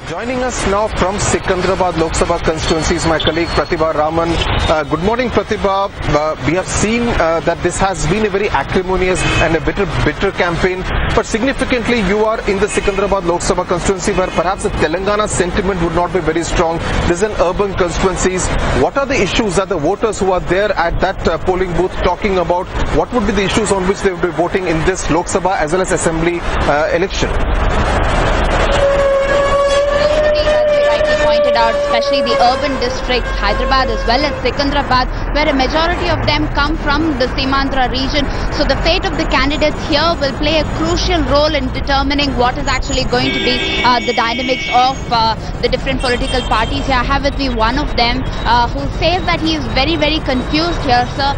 Joining us now from Secunderabad Lok Sabha constituency is my colleague Pratibha Raman. Good morning, Pratibha. We have seen that this has been a very acrimonious and a bitter campaign. But significantly, you are in the Secunderabad Lok Sabha constituency where perhaps the Telangana sentiment would not be very strong. This is an urban constituencies. What are the issues that the voters who are there at that polling booth talking about? What would be the issues on which they would be voting in this Lok Sabha as well as Assembly election? Out, especially the urban districts, Hyderabad as well as Secunderabad, where a majority of them come from the Semantra region. So the fate of the candidates here will play a crucial role in determining what is actually going to be the dynamics of the different political parties here. I have with me one of them who says that he is very, very confused here, sir.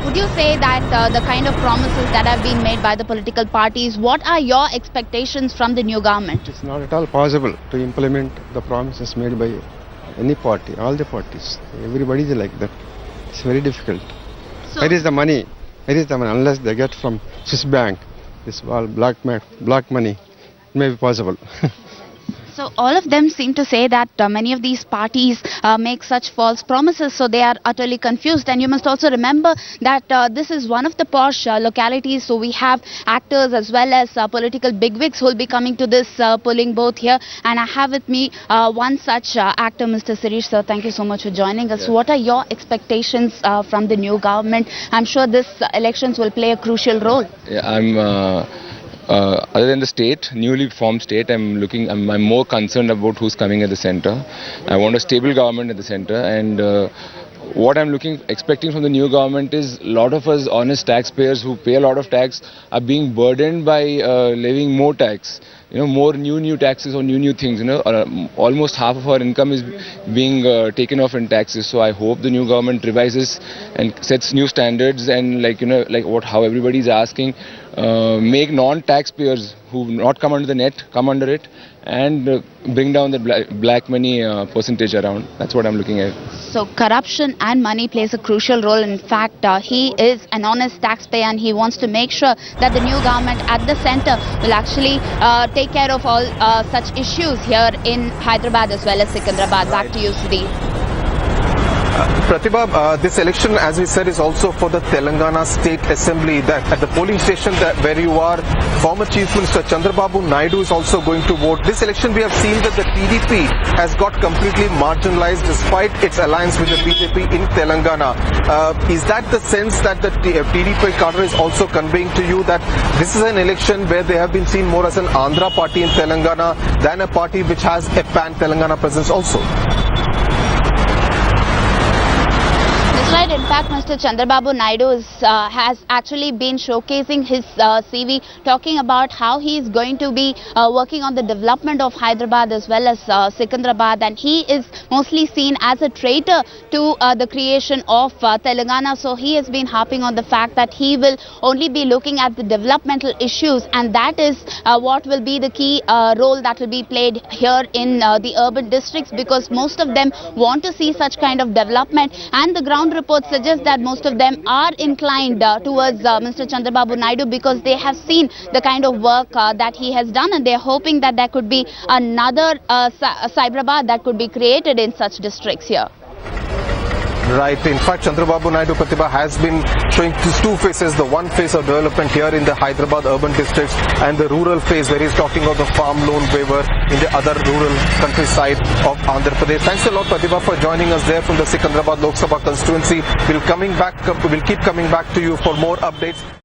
Would you say that the kind of promises that have been made by the political parties, what are your expectations from the new government? It's not at all possible to implement the promises made by any party, all the parties. Everybody is like that. It's very difficult. So, Where is the money? Where is the money? Unless they get from Swiss bank, this all black money, it may be possible. So all of them seem to say that many of these parties make such false promises, so they are utterly confused. And you must also remember that this is one of the posh localities, so we have actors as well as political bigwigs who will be coming to this polling booth here. And I have with me one such actor, Mr. Sirish, sir. Thank you so much for joining us. Yeah. What are your expectations from the new government? I'm sure this elections will play a crucial role. Yeah, other than the state, newly formed state, I'm more concerned about who's coming at the center. I want a stable government at the center, and what I'm expecting from the new government is a lot of us honest taxpayers who pay a lot of tax are being burdened by levying more tax. You know, more new taxes or new things. You know, almost half of our income is being taken off in taxes. So I hope the new government revises and sets new standards and how everybody is asking, make non-taxpayers who not come under the net come under it and bring down the black money percentage around. That's what I'm looking at. So corruption and money plays a crucial role. In fact, he is an honest taxpayer and he wants to make sure that the new government at the center will actually take care of all such issues here in Hyderabad as well as Secunderabad. Back to you, Sudhi. Pratibha, this election, as we said, is also for the Telangana State Assembly. That at the polling station where you are, former Chief Minister Chandrababu Naidu is also going to vote. This election, we have seen that the TDP has got completely marginalized despite its alliance with the BJP in Telangana. Is that the sense that the TDP cadre is also conveying to you, that this is an election where they have been seen more as an Andhra party in Telangana than a party which has a pan-Telangana presence also? Right. In fact, Mr. Chandrababu Naidu has actually been showcasing his CV, talking about how he is going to be working on the development of Hyderabad as well as Secunderabad, and he is mostly seen as a traitor to the creation of Telangana. So he has been harping on the fact that he will only be looking at the developmental issues, and that is what will be the key role that will be played here in the urban districts, because most of them want to see such kind of development, and the ground reports suggest that most of them are inclined towards Mr. Chandrababu Naidu because they have seen the kind of work that he has done, and they are hoping that there could be another Cyberabad that could be created in such districts here. Right. In fact, Chandrababu Naidu, Pratibha, has been showing these two phases. The one phase of development here in the Hyderabad urban districts and the rural phase where he's talking about the farm loan waiver in the other rural countryside of Andhra Pradesh. Thanks a lot, Pratibha, for joining us there from the Secunderabad Lok Sabha constituency. We'll keep coming back to you for more updates.